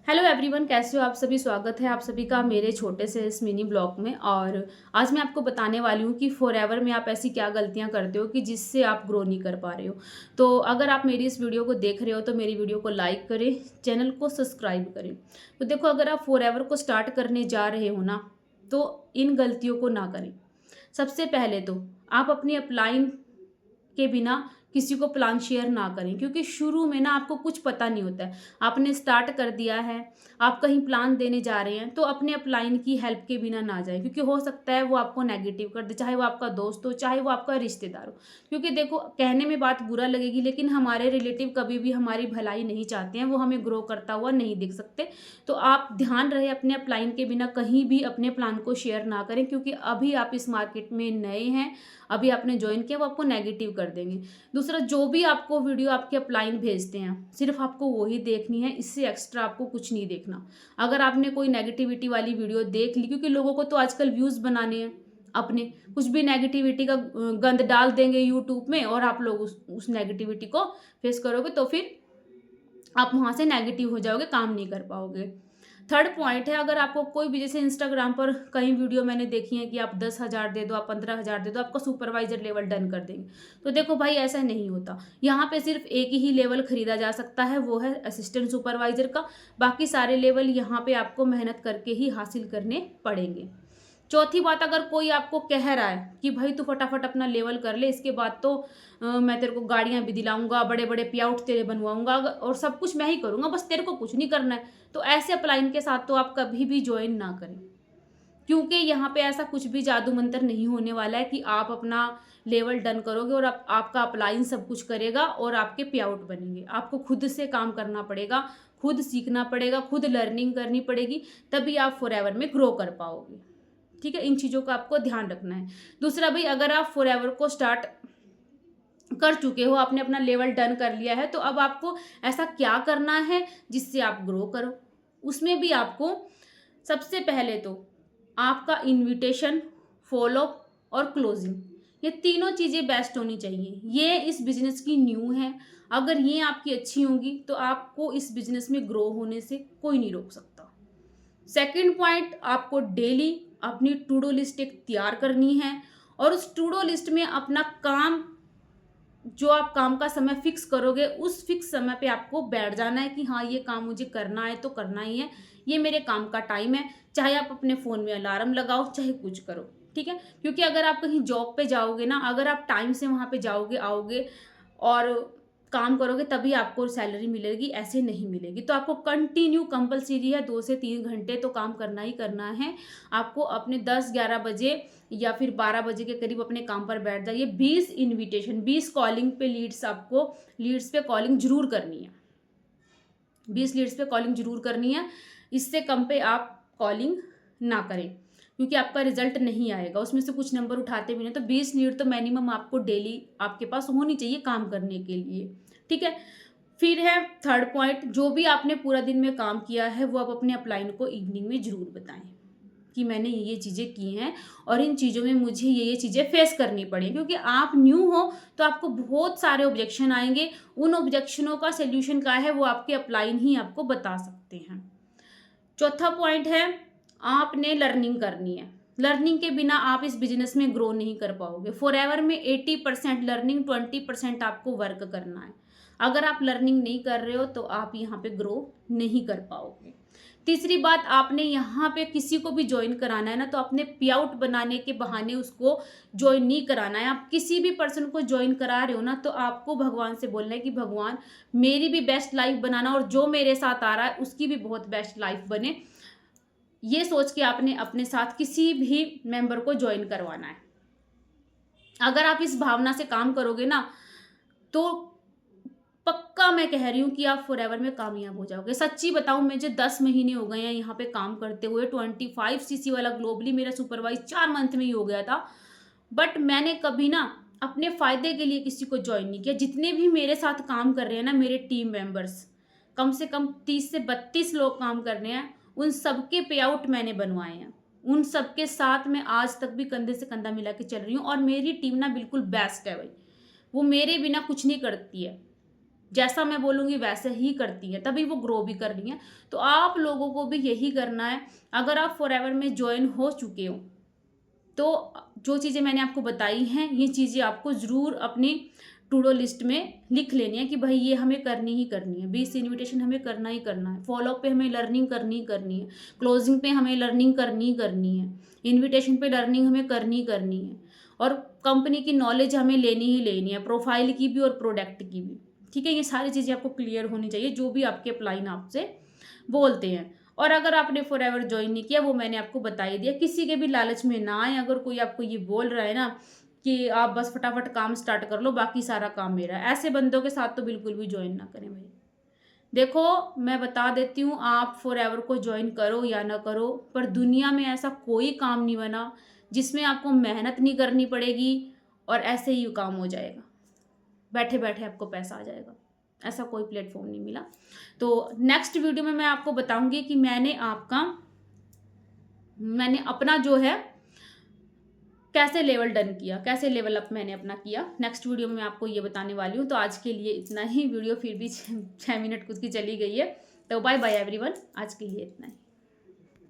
Hello everyone, कैसे हो आप सभी। स्वागत है आप सभी का मेरे छोटे से इस मिनी ब्लॉग में। और आज मैं आपको बताने वाली हूँ कि फॉरएवर में आप ऐसी क्या गलतियाँ करते हो कि जिससे आप ग्रो नहीं कर पा रहे हो। तो अगर आप मेरी इस वीडियो को देख रहे हो तो मेरी वीडियो को लाइक करें, चैनल को सब्सक्राइब करें। तो देखो, अगर आप फॉरएवर को स्टार्ट करने जा रहे हो ना, तो इन गलतियों को ना करें। सबसे पहले तो आप अपनी अपलाइन के बिना किसी को प्लान शेयर ना करें, क्योंकि शुरू में ना आपको कुछ पता नहीं होता है। आपने स्टार्ट कर दिया है, आप कहीं प्लान देने जा रहे हैं, तो अपने अपलाइन की हेल्प के बिना ना जाएं, क्योंकि हो सकता है वो आपको नेगेटिव कर दे, चाहे वो आपका दोस्त हो, चाहे वो आपका रिश्तेदार हो। क्योंकि देखो, कहने में बात बुरा लगेगी, लेकिन हमारे रिलेटिव कभी भी हमारी भलाई नहीं चाहते हैं, वो हमें ग्रो करता हुआ नहीं दिख सकते। तो आप ध्यान रहे, अपने अपलाइन के बिना कहीं भी अपने प्लान को शेयर ना करें, क्योंकि अभी आप इस मार्केट में नए हैं, अभी आपने ज्वाइन किया, वो आपको नेगेटिव कर देंगे। दूसरा, जो भी आपको वीडियो आपके अपलाइन भेजते हैं, सिर्फ आपको वही देखनी है, इससे एक्स्ट्रा आपको कुछ नहीं देखना। अगर आपने कोई नेगेटिविटी वाली वीडियो देख ली, क्योंकि लोगों को तो आजकल व्यूज़ बनाने हैं अपने, कुछ भी नेगेटिविटी का गंद डाल देंगे यूट्यूब में, और आप लोग उस नेगेटिविटी को फेस करोगे, तो फिर आप वहाँ से नेगेटिव हो जाओगे, काम नहीं कर पाओगे। थर्ड पॉइंट है, अगर आपको कोई भी, जैसे इंस्टाग्राम पर कई वीडियो मैंने देखी है कि आप 10,000 दे दो, आप 15,000 दे दो, आपका सुपरवाइजर लेवल डन कर देंगे। तो देखो भाई, ऐसा नहीं होता। यहाँ पे सिर्फ एक ही लेवल खरीदा जा सकता है, वो है असिस्टेंट सुपरवाइजर का। बाकी सारे लेवल यहाँ पे आपको मेहनत करके ही हासिल करने पड़ेंगे। चौथी बात, अगर कोई आपको कह रहा है कि भाई तू फटाफट अपना लेवल कर ले, इसके बाद तो मैं तेरे को गाड़ियां भी दिलाऊंगा, बड़े बड़े पे आउट तेरे बनवाऊंगा, और सब कुछ मैं ही करूंगा, बस तेरे को कुछ नहीं करना है, तो ऐसे अपलाइन के साथ तो आप कभी भी ज्वाइन ना करें। क्योंकि यहाँ पे ऐसा कुछ भी जादू मंत्र नहीं होने वाला है कि आप अपना लेवल डन करोगे और आपका अपलाइन सब कुछ करेगा और आपके पे आउट बनेंगे। आपको खुद से काम करना पड़ेगा, खुद सीखना पड़ेगा, खुद लर्निंग करनी पड़ेगी, तभी आप फॉरएवर में ग्रो कर पाओगे। ठीक है, इन चीज़ों का आपको ध्यान रखना है। दूसरा भाई, अगर आप फॉरएवर को स्टार्ट कर चुके हो, आपने अपना लेवल डन कर लिया है, तो अब आपको ऐसा क्या करना है जिससे आप ग्रो करो। उसमें भी आपको सबसे पहले तो आपका इनविटेशन, फॉलो और क्लोजिंग, ये तीनों चीज़ें बेस्ट होनी चाहिए। ये इस बिजनेस की न्यू है। अगर ये आपकी अच्छी होंगी तो आपको इस बिजनेस में ग्रो होने से कोई नहीं रोक सकता। सेकंड पॉइंट, आपको डेली अपनी टू डू लिस्ट एक तैयार करनी है, और उस टू डू लिस्ट में अपना काम, जो आप काम का समय फिक्स करोगे, उस फिक्स समय पे आपको बैठ जाना है कि हाँ, ये काम मुझे करना है तो करना ही है, ये मेरे काम का टाइम है। चाहे आप अपने फ़ोन में अलार्म लगाओ, चाहे कुछ करो, ठीक है। क्योंकि अगर आप कहीं जॉब पे जाओगे ना, अगर आप टाइम से वहाँ पे जाओगे, आओगे और काम करोगे, तभी आपको सैलरी मिलेगी, ऐसे नहीं मिलेगी। तो आपको कंटिन्यू कंपलसरी है, 2 से 3 घंटे तो काम करना ही करना है। आपको अपने 10-11 बजे या फिर 12 बजे के करीब अपने काम पर बैठ जाइए। 20 इन्विटेशन, 20 कॉलिंग पे लीड्स, आपको लीड्स पे कॉलिंग जरूर करनी है। 20 लीड्स पे कॉलिंग जरूर करनी है। इससे कम पे आप कॉलिंग ना करें, क्योंकि आपका रिजल्ट नहीं आएगा, उसमें से कुछ नंबर उठाते भी नहीं। तो 20 लीड तो मिनिमम आपको डेली आपके पास होनी चाहिए काम करने के लिए, ठीक है। फिर है थर्ड पॉइंट, जो भी आपने पूरा दिन में काम किया है, वो आप अपने अपलाइन को इवनिंग में जरूर बताएं कि मैंने ये चीज़ें की हैं और इन चीज़ों में मुझे ये चीज़ें फेस करनी पड़ी। क्योंकि आप न्यू हो तो आपको बहुत सारे ऑब्जेक्शन आएंगे, उन ऑब्जेक्शनों का सोल्यूशन क्या है वो आपके अपलाइन ही आपको बता सकते हैं। चौथा पॉइंट है, आपने लर्निंग करनी है। लर्निंग के बिना आप इस बिजनेस में ग्रो नहीं कर पाओगे। फॉरएवर में 80% लर्निंग, 20% आपको वर्क करना है। अगर आप लर्निंग नहीं कर रहे हो तो आप यहाँ पे ग्रो नहीं कर पाओगे। तीसरी बात, आपने यहाँ पे किसी को भी ज्वाइन कराना है ना, तो अपने पे आउट बनाने के बहाने उसको ज्वाइन नहीं कराना है। आप किसी भी पर्सन को ज्वाइन करा रहे हो ना, तो आपको भगवान से बोलना है कि भगवान, मेरी भी बेस्ट लाइफ बनाना, और जो मेरे साथ आ रहा है उसकी भी बहुत बेस्ट लाइफ बने। ये सोच के आपने अपने साथ किसी भी मेंबर को ज्वाइन करवाना है। अगर आप इस भावना से काम करोगे ना, तो पक्का मैं कह रही हूँ कि आप फॉरएवर में कामयाब हो जाओगे। सच्ची बताऊं, मुझे 10 महीने हो गए हैं यहाँ पे काम करते हुए। 25cc वाला ग्लोबली मेरा सुपरवाइज 4 मंथ में ही हो गया था। बट मैंने कभी ना अपने फायदे के लिए किसी को ज्वाइन नहीं किया। जितने भी मेरे साथ काम कर रहे हैं ना, मेरे टीम मेंबर्स, कम से कम 30 से 32 लोग काम कर रहे हैं, उन सबके पे आउट मैंने बनवाए हैं। उन सबके साथ मैं आज तक भी कंधे से कंधा मिला के चल रही हूँ, और मेरी टीम ना बिल्कुल बेस्ट है भाई। वो मेरे बिना कुछ नहीं करती है। जैसा मैं बोलूँगी वैसे ही करती हैं, तभी वो ग्रो भी कर रही हैं। तो आप लोगों को भी यही करना है। अगर आप फॉरएवर में जॉइन हो चुके हो, तो जो चीज़ें मैंने आपको बताई हैं, ये चीज़ें आपको ज़रूर अपनी टू डू लिस्ट में लिख लेनी है कि भाई ये हमें करनी ही करनी है। 20 इन्विटेशन हमें करना ही करना है। फॉलोअप पे हमें लर्निंग करनी ही करनी है। क्लोजिंग पे हमें लर्निंग करनी ही करनी है। इन्विटेशन पे लर्निंग हमें करनी ही करनी है। और कंपनी की नॉलेज हमें लेनी ही लेनी है, प्रोफाइल की भी और प्रोडक्ट की भी। ठीक है, ये सारी चीज़ें आपको क्लियर होनी चाहिए जो भी आपके अपलाइन आपसे बोलते हैं। और अगर आपने फॉरएवर ज्वाइन नहीं किया, वो मैंने आपको बता ही दिया। किसी के भी लालच में ना आए। अगर कोई आपको ये बोल रहा है ना कि आप बस फटाफट काम स्टार्ट कर लो, बाकी सारा काम मेरा है, ऐसे बंदों के साथ तो बिल्कुल भी ज्वाइन ना करें भाई। देखो, मैं बता देती हूँ, आप फॉरएवर को ज्वाइन करो या ना करो, पर दुनिया में ऐसा कोई काम नहीं बना जिसमें आपको मेहनत नहीं करनी पड़ेगी और ऐसे ही काम हो जाएगा, बैठे बैठे आपको पैसा आ जाएगा। ऐसा कोई प्लेटफॉर्म नहीं मिला। तो नेक्स्ट वीडियो में मैं आपको बताऊंगी कि मैंने अपना जो है कैसे लेवल डन किया, कैसे लेवल अप मैंने अपना किया। नेक्स्ट वीडियो में मैं आपको ये बताने वाली हूँ। तो आज के लिए इतना ही। वीडियो फिर भी 6 मिनट कुछ की चली गई है। तो बाय बाय एवरीवन, आज के लिए इतना ही।